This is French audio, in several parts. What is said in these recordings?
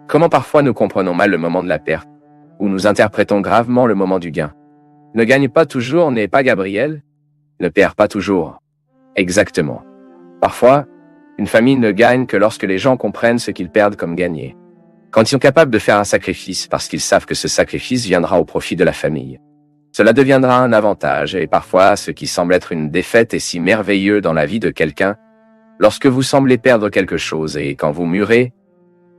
Comment parfois nous comprenons mal le moment de la perte, ou nous interprétons gravement le moment du gain. Ne gagne pas toujours n'est pas Gabriel, ne perd pas toujours. Exactement. Parfois, une famille ne gagne que lorsque les gens comprennent ce qu'ils perdent comme gagné. Quand ils sont capables de faire un sacrifice parce qu'ils savent que ce sacrifice viendra au profit de la famille. Cela deviendra un avantage et parfois ce qui semble être une défaite est si merveilleux dans la vie de quelqu'un lorsque vous semblez perdre quelque chose et quand vous mûrez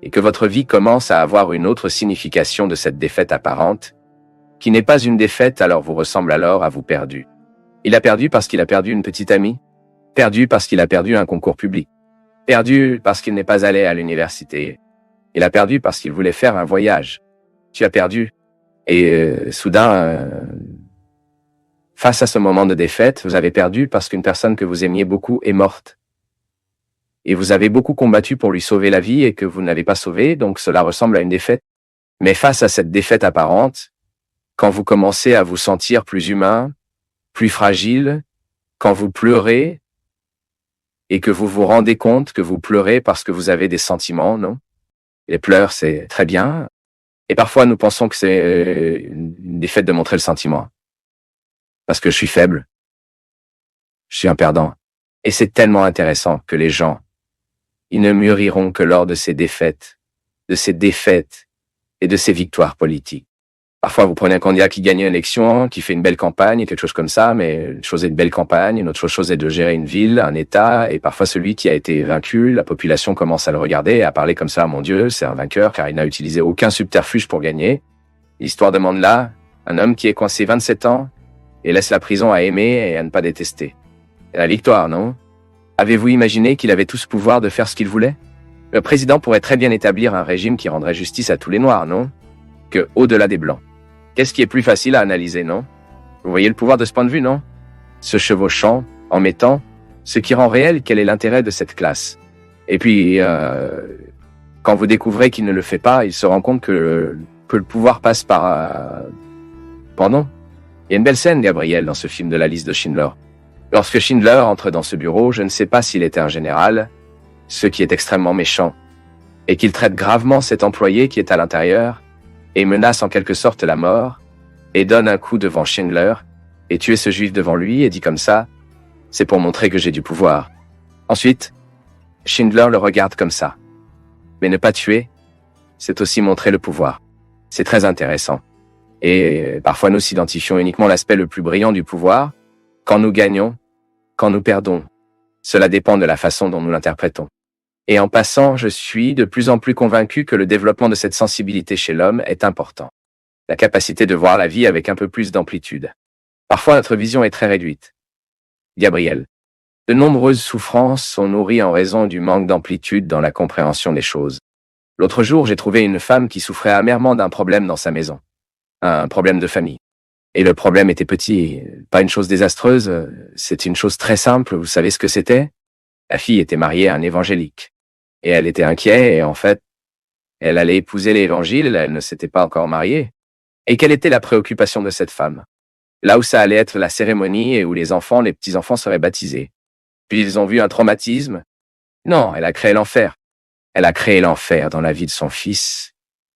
et que votre vie commence à avoir une autre signification de cette défaite apparente, qui n'est pas une défaite alors vous ressemble alors à vous perdu. Il a perdu parce qu'il a perdu une petite amie, perdu parce qu'il a perdu un concours public, perdu parce qu'il n'est pas allé à l'université, il a perdu parce qu'il voulait faire un voyage. Tu as perdu. Et soudain, face à ce moment de défaite, vous avez perdu parce qu'une personne que vous aimiez beaucoup est morte. Et vous avez beaucoup combattu pour lui sauver la vie et que vous n'avez pas sauvé, donc cela ressemble à une défaite. Mais face à cette défaite apparente, quand vous commencez à vous sentir plus humain, plus fragile, quand vous pleurez, et que vous vous rendez compte que vous pleurez parce que vous avez des sentiments, non? Les pleurs, c'est très bien. Et parfois, nous pensons que c'est une défaite de montrer le sentiment. Parce que je suis faible. Je suis un perdant. Et c'est tellement intéressant que les gens, ils ne mûriront que lors de ces défaites et de ces victoires politiques. Parfois, vous prenez un candidat qui gagne une élection, qui fait une belle campagne, quelque chose comme ça, mais une chose est une belle campagne, une autre chose est de gérer une ville, un État, et parfois celui qui a été vaincu, la population commence à le regarder et à parler comme ça, mon Dieu, c'est un vainqueur, car il n'a utilisé aucun subterfuge pour gagner. L'histoire de Mandela, un homme qui est coincé 27 ans, et laisse la prison à aimer et à ne pas détester. Et la victoire, non? Avez-vous imaginé qu'il avait tout ce pouvoir de faire ce qu'il voulait? Le président pourrait très bien établir un régime qui rendrait justice à tous les Noirs, non? Que au-delà des Blancs. Qu'est-ce qui est plus facile à analyser, non? Vous voyez le pouvoir de ce point de vue, non? Se chevauchant, en mettant, ce qui rend réel quel est l'intérêt de cette classe. Et puis, quand vous découvrez qu'il ne le fait pas, il se rend compte que le pouvoir passe par... Pardon? Il y a une belle scène, Gabriel, dans ce film de la liste de Schindler. Lorsque Schindler entre dans ce bureau, je ne sais pas s'il était un général, ce qui est extrêmement méchant, et qu'il traite gravement cet employé qui est à l'intérieur, et menace en quelque sorte la mort, et donne un coup devant Schindler, et tue ce juif devant lui, et dit comme ça, c'est pour montrer que j'ai du pouvoir. Ensuite, Schindler le regarde comme ça. Mais ne pas tuer, c'est aussi montrer le pouvoir. C'est très intéressant. Et parfois nous s'identifions uniquement l'aspect le plus brillant du pouvoir, quand nous gagnons, quand nous perdons. Cela dépend de la façon dont nous l'interprétons. Et en passant, je suis de plus en plus convaincu que le développement de cette sensibilité chez l'homme est important. La capacité de voir la vie avec un peu plus d'amplitude. Parfois, notre vision est très réduite. Gabriel. De nombreuses souffrances sont nourries en raison du manque d'amplitude dans la compréhension des choses. L'autre jour, j'ai trouvé une femme qui souffrait amèrement d'un problème dans sa maison. Un problème de famille. Et le problème était petit, pas une chose désastreuse, c'est une chose très simple, vous savez ce que c'était? La fille était mariée à un évangélique. Et elle était inquiète, et en fait, elle allait épouser l'évangile, elle ne s'était pas encore mariée. Et quelle était la préoccupation de cette femme? Là où ça allait être la cérémonie et où les petits-enfants seraient baptisés. Puis ils ont vu un traumatisme. Non, elle a créé l'enfer. Elle a créé l'enfer dans la vie de son fils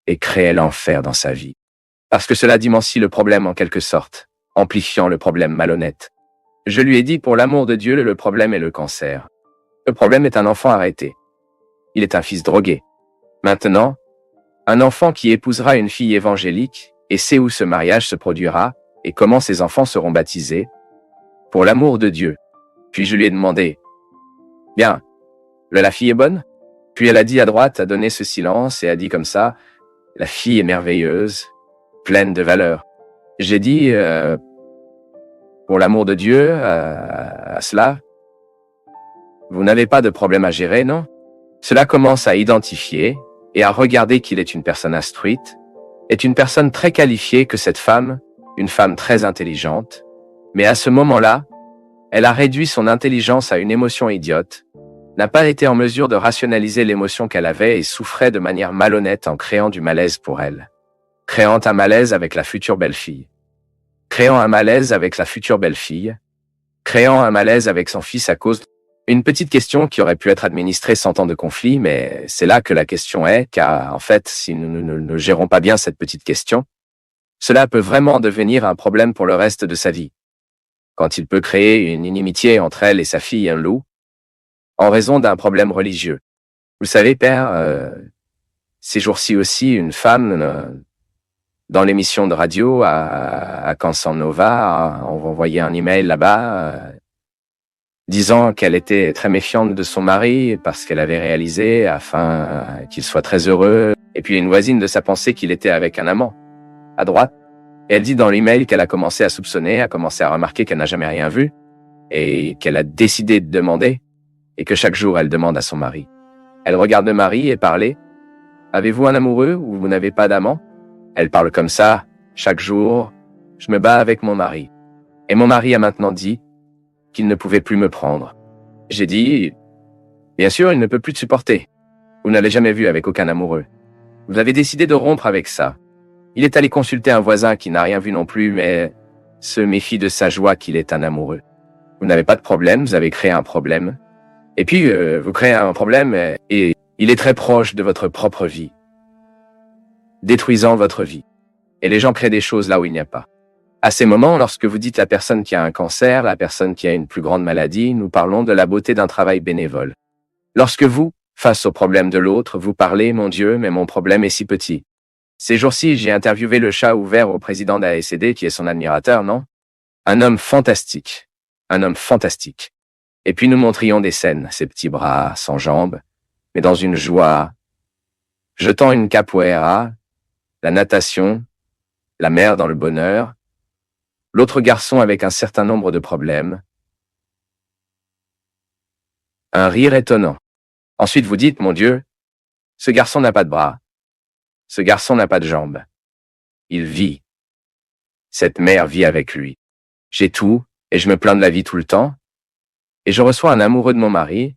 et créé l'enfer dans sa vie. Parce que cela dimensie le problème en quelque sorte, amplifiant le problème malhonnête. Je lui ai dit, pour l'amour de Dieu, le problème est le cancer. Le problème est un enfant arrêté. Il est un fils drogué. Maintenant, un enfant qui épousera une fille évangélique et sait où ce mariage se produira et comment ses enfants seront baptisés. Pour l'amour de Dieu. Puis je lui ai demandé, « Bien, la fille est bonne ?» Puis elle a dit à droite, a donné ce silence et a dit comme ça, « La fille est merveilleuse, pleine de valeur. » J'ai dit, pour l'amour de Dieu, à cela, vous n'avez pas de problème à gérer, non? Cela commence à identifier et à regarder qu'il est une personne instruite, est une personne très qualifiée que cette femme, une femme très intelligente, mais à ce moment-là, elle a réduit son intelligence à une émotion idiote, n'a pas été en mesure de rationaliser l'émotion qu'elle avait et souffrait de manière malhonnête en créant du malaise pour elle. Créant un malaise avec la future belle-fille. Créant un malaise avec sa future belle-fille. Créant un malaise avec son fils à cause Une petite question qui aurait pu être administrée sans tant de conflit, mais c'est là que la question est, car en fait, si nous ne gérons pas bien cette petite question, cela peut vraiment devenir un problème pour le reste de sa vie. Quand il peut créer une inimitié entre elle et sa fille, un loup, en raison d'un problème religieux. Vous savez, Père, ces jours-ci aussi, une femme, dans l'émission de radio à Cansan Nova, on va envoyer un email là-bas, disant qu'elle était très méfiante de son mari parce qu'elle avait réalisé, afin qu'il soit très heureux, et puis une voisine de sa pensée qu'il était avec un amant, à droite. Et elle dit dans l'email qu'elle a commencé à soupçonner, a commencé à remarquer qu'elle n'a jamais rien vu, et qu'elle a décidé de demander, et que chaque jour elle demande à son mari. Elle regarde le mari et parle. Avez-vous un amoureux ou vous n'avez pas d'amant? Elle parle comme ça, chaque jour. Je me bats avec mon mari. Et mon mari a maintenant dit qu'il ne pouvait plus me prendre. J'ai dit, bien sûr, il ne peut plus te supporter. Vous n'avez jamais vu avec aucun amoureux. Vous avez décidé de rompre avec ça. Il est allé consulter un voisin qui n'a rien vu non plus, mais se méfie de sa joie qu'il est un amoureux. Vous n'avez pas de problème, vous avez créé un problème. Et puis, vous créez un problème et il est très proche de votre propre vie, détruisant votre vie. Et les gens créent des choses là où il n'y a pas. À ces moments, lorsque vous dites la personne qui a un cancer, la personne qui a une plus grande maladie, nous parlons de la beauté d'un travail bénévole. Lorsque vous, face au problème de l'autre, vous parlez, mon Dieu, mais mon problème est si petit. Ces jours-ci, j'ai interviewé le chat ouvert au président d'ASCD qui est son admirateur, non? Un homme fantastique. Un homme fantastique. Et puis nous montrions des scènes, ses petits bras, sans jambes, mais dans une joie, jetant une capoeira, la natation, la mer dans le bonheur, l'autre garçon avec un certain nombre de problèmes, un rire étonnant. Ensuite vous dites, mon Dieu, ce garçon n'a pas de bras, ce garçon n'a pas de jambes. Il vit. Cette mère vit avec lui. J'ai tout, et je me plains de la vie tout le temps, et je reçois un amoureux de mon mari,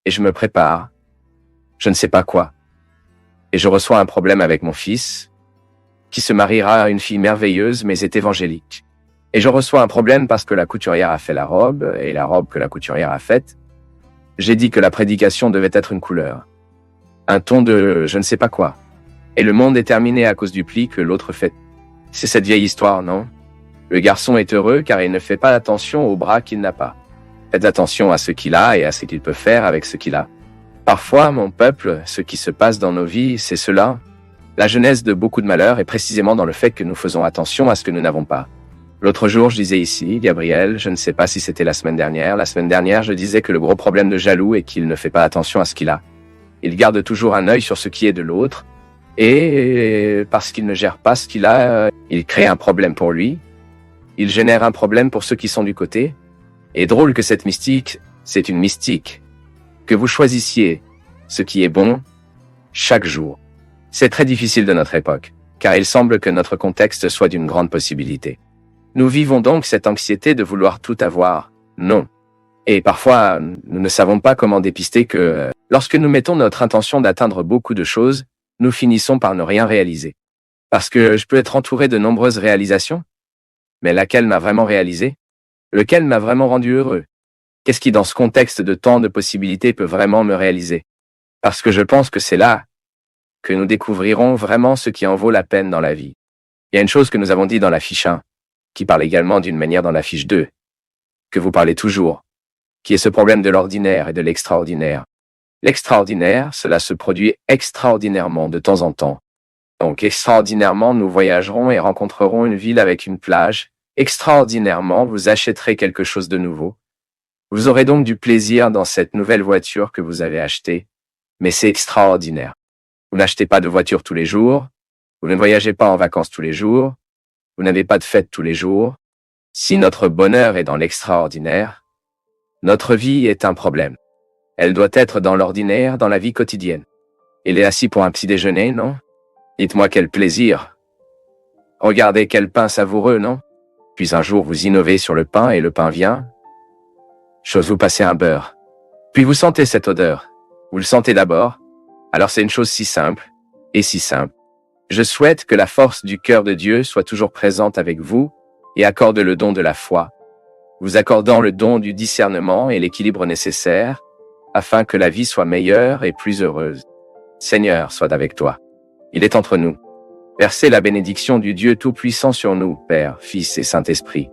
et je me prépare, je ne sais pas quoi. Et je reçois un problème avec mon fils, qui se mariera à une fille merveilleuse mais est évangélique. Et je reçois un problème parce que la couturière a fait la robe, et la robe que la couturière a faite, j'ai dit que la prédication devait être une couleur. Un ton de je ne sais pas quoi. Et le monde est terminé à cause du pli que l'autre fait. C'est cette vieille histoire, non? Le garçon est heureux car il ne fait pas attention aux bras qu'il n'a pas. Faites attention à ce qu'il a et à ce qu'il peut faire avec ce qu'il a. Parfois, mon peuple, ce qui se passe dans nos vies, c'est cela. La genèse de beaucoup de malheurs est précisément dans le fait que nous faisons attention à ce que nous n'avons pas. L'autre jour, je disais ici, Gabriel, je ne sais pas si c'était la semaine dernière, je disais que le gros problème de jaloux est qu'il ne fait pas attention à ce qu'il a. Il garde toujours un œil sur ce qui est de l'autre, et parce qu'il ne gère pas ce qu'il a, il crée un problème pour lui, il génère un problème pour ceux qui sont du côté, et drôle que cette mystique, c'est une mystique. Que vous choisissiez ce qui est bon chaque jour. C'est très difficile de notre époque, car il semble que notre contexte soit d'une grande possibilité. Nous vivons donc cette anxiété de vouloir tout avoir. Non. Et parfois, nous ne savons pas comment dépister que, lorsque nous mettons notre intention d'atteindre beaucoup de choses, nous finissons par ne rien réaliser. Parce que je peux être entouré de nombreuses réalisations, mais laquelle m'a vraiment réalisé? Lequel m'a vraiment rendu heureux? Qu'est-ce qui, dans ce contexte de tant de possibilités, peut vraiment me réaliser? Parce que je pense que c'est là que nous découvrirons vraiment ce qui en vaut la peine dans la vie. Il y a une chose que nous avons dit dans la fiche 1, qui parle également d'une manière dans la fiche 2, que vous parlez toujours, qui est ce problème de l'ordinaire et de l'extraordinaire. L'extraordinaire, cela se produit extraordinairement de temps en temps. Donc extraordinairement, nous voyagerons et rencontrerons une ville avec une plage. Extraordinairement, vous achèterez quelque chose de nouveau. Vous aurez donc du plaisir dans cette nouvelle voiture que vous avez achetée, mais c'est extraordinaire. Vous n'achetez pas de voiture tous les jours, vous ne voyagez pas en vacances tous les jours, vous n'avez pas de fête tous les jours. Si notre bonheur est dans l'extraordinaire, notre vie est un problème. Elle doit être dans l'ordinaire, dans la vie quotidienne. Il est assis pour un petit déjeuner, non? Dites-moi quel plaisir. Regardez quel pain savoureux, non? Puis un jour vous innovez sur le pain et le pain vient. Chose vous passez un beurre. Puis vous sentez cette odeur. Vous le sentez d'abord. Alors c'est une chose si simple, et si simple. Je souhaite que la force du cœur de Dieu soit toujours présente avec vous et accorde le don de la foi. vous accordant le don du discernement et l'équilibre nécessaire, afin que la vie soit meilleure et plus heureuse. Seigneur, soit avec toi. Il est entre nous. Versez la bénédiction du Dieu Tout-Puissant sur nous, Père, Fils et Saint-Esprit.